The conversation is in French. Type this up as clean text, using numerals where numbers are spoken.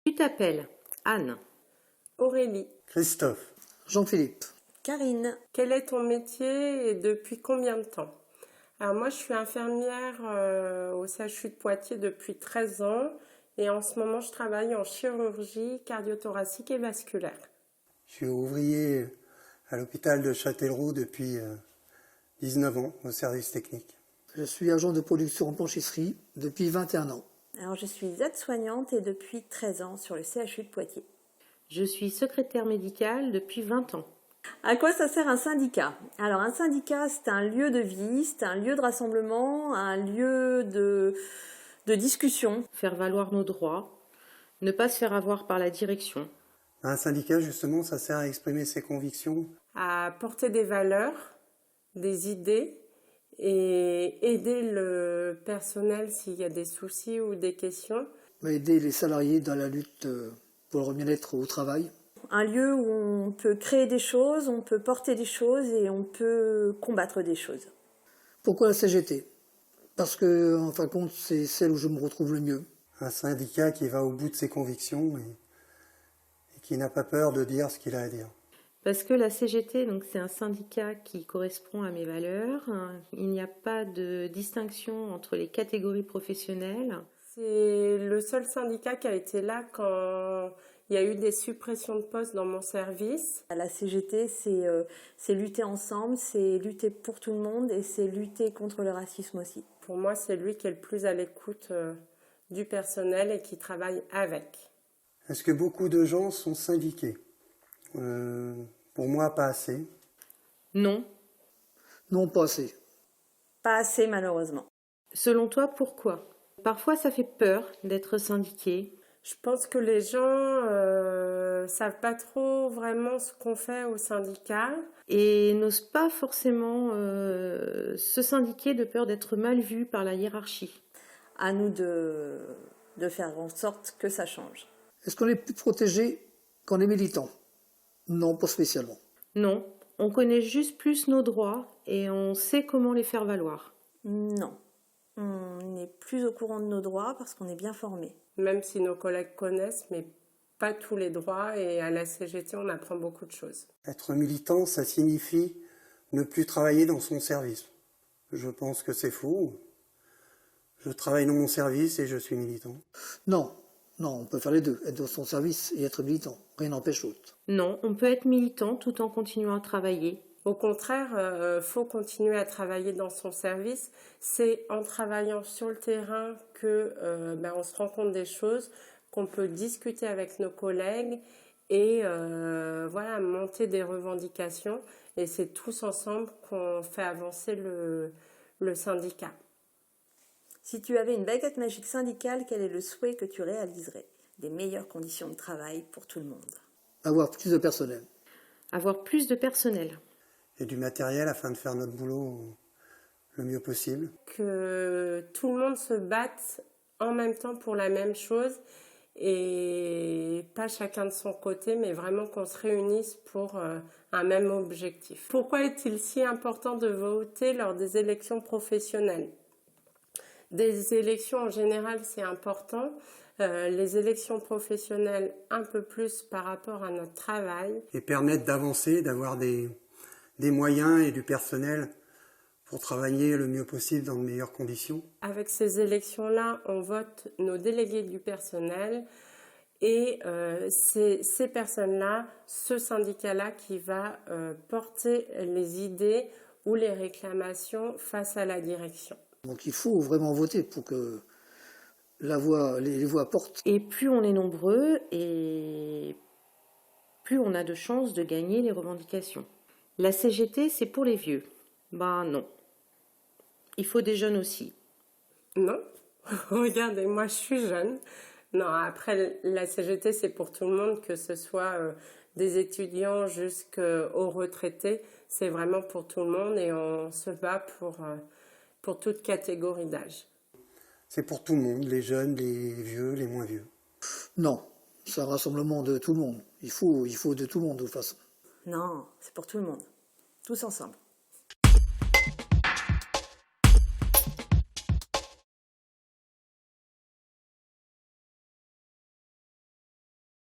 Tu t'appelles Anne, Aurélie. Christophe. Jean-Philippe. Karine. Quel est ton métier et depuis combien de temps? Alors moi, je suis infirmière au CHU de Poitiers depuis 13 ans et en ce moment, je travaille en chirurgie cardiothoracique et vasculaire. Je suis ouvrier à l'hôpital de Châtellerault depuis 19 ans au service technique. Je suis agent de production en blanchisserie depuis 21 ans. Alors je suis aide-soignante et depuis 13 ans sur le CHU de Poitiers. je suis secrétaire médicale depuis 20 ans. À quoi ça sert un syndicat? Alors un syndicat, c'est un lieu de vie, c'est un lieu de rassemblement, un lieu de discussion. Faire valoir nos droits, ne pas se faire avoir par la direction. Un syndicat, justement, ça sert à exprimer ses convictions. À porter des valeurs, des idées et aider le personnel s'il y a des soucis ou des questions. Aider les salariés dans la lutte pour leur bien-être au travail. Un lieu où on peut créer des choses, on peut porter des choses et on peut combattre des choses. Pourquoi la CGT? Parce que, en fin de compte, c'est celle où je me retrouve le mieux. Un syndicat qui va au bout de ses convictions et qui n'a pas peur de dire ce qu'il a à dire. Parce que la CGT, donc, c'est un syndicat qui correspond à mes valeurs. Il n'y a pas de distinction entre les catégories professionnelles. C'est le seul syndicat qui a été là quand il y a eu des suppressions de postes dans mon service. La CGT, c'est lutter ensemble, c'est lutter pour tout le monde et c'est lutter contre le racisme aussi. Pour moi, c'est lui qui est le plus à l'écoute du personnel et qui travaille avec. Est-ce que beaucoup de gens sont syndiqués? Pour moi, pas assez. Non. Non, pas assez. Pas assez malheureusement. Selon toi, pourquoi? Parfois, ça fait peur d'être syndiqué. Je pense que les gens savent pas trop vraiment ce qu'on fait au syndicat. Et n'osent pas forcément se syndiquer de peur d'être mal vu par la hiérarchie. À nous de faire en sorte que ça change. Est-ce qu'on est plus protégé quand on est militant? Non, pas spécialement. Non, on connaît juste plus nos droits et on sait comment les faire valoir. Non, on n'est plus au courant de nos droits parce qu'on est bien formé. Même si nos collègues connaissent, mais pas tous les droits. Et à la CGT, on apprend beaucoup de choses. Être militant, ça signifie ne plus travailler dans son service. Je pense que c'est faux. Je travaille dans mon service et je suis militant. Non, on peut faire les deux, être dans son service et être militant. Rien n'empêche l'autre. Non, on peut être militant tout en continuant à travailler. Au contraire, faut continuer à travailler dans son service. C'est en travaillant sur le terrain que on se rend compte des choses, qu'on peut discuter avec nos collègues et monter des revendications. Et c'est tous ensemble qu'on fait avancer le syndicat. Si tu avais une baguette magique syndicale, quel est le souhait que tu réaliserais? Des meilleures conditions de travail pour tout le monde. Avoir plus de personnel. Avoir plus de personnel. Et du matériel afin de faire notre boulot le mieux possible. Que tout le monde se batte en même temps pour la même chose et pas chacun de son côté, mais vraiment qu'on se réunisse pour un même objectif. Pourquoi est-il si important de voter lors des élections professionnelles? Des élections en général, c'est important. Les élections professionnelles, un peu plus par rapport à notre travail. Et permettre d'avancer, d'avoir des moyens et du personnel pour travailler le mieux possible dans de meilleures conditions. Avec ces élections-là, on vote nos délégués du personnel et ces personnes-là, ce syndicat-là qui va porter les idées ou les réclamations face à la direction. Donc il faut vraiment voter pour que les voix portent. Et plus on est nombreux et plus on a de chances de gagner les revendications. La CGT, c'est pour les vieux. Non. Il faut des jeunes aussi. Non. Regardez, moi je suis jeune. Non, après la CGT, c'est pour tout le monde, que ce soit des étudiants jusqu'aux retraités. C'est vraiment pour tout le monde et on se bat pour toute catégorie d'âge. C'est pour tout le monde, les jeunes, les vieux, les moins vieux. Non, c'est un rassemblement de tout le monde. Il faut de tout le monde de toute façon. Non, c'est pour tout le monde. Tous ensemble.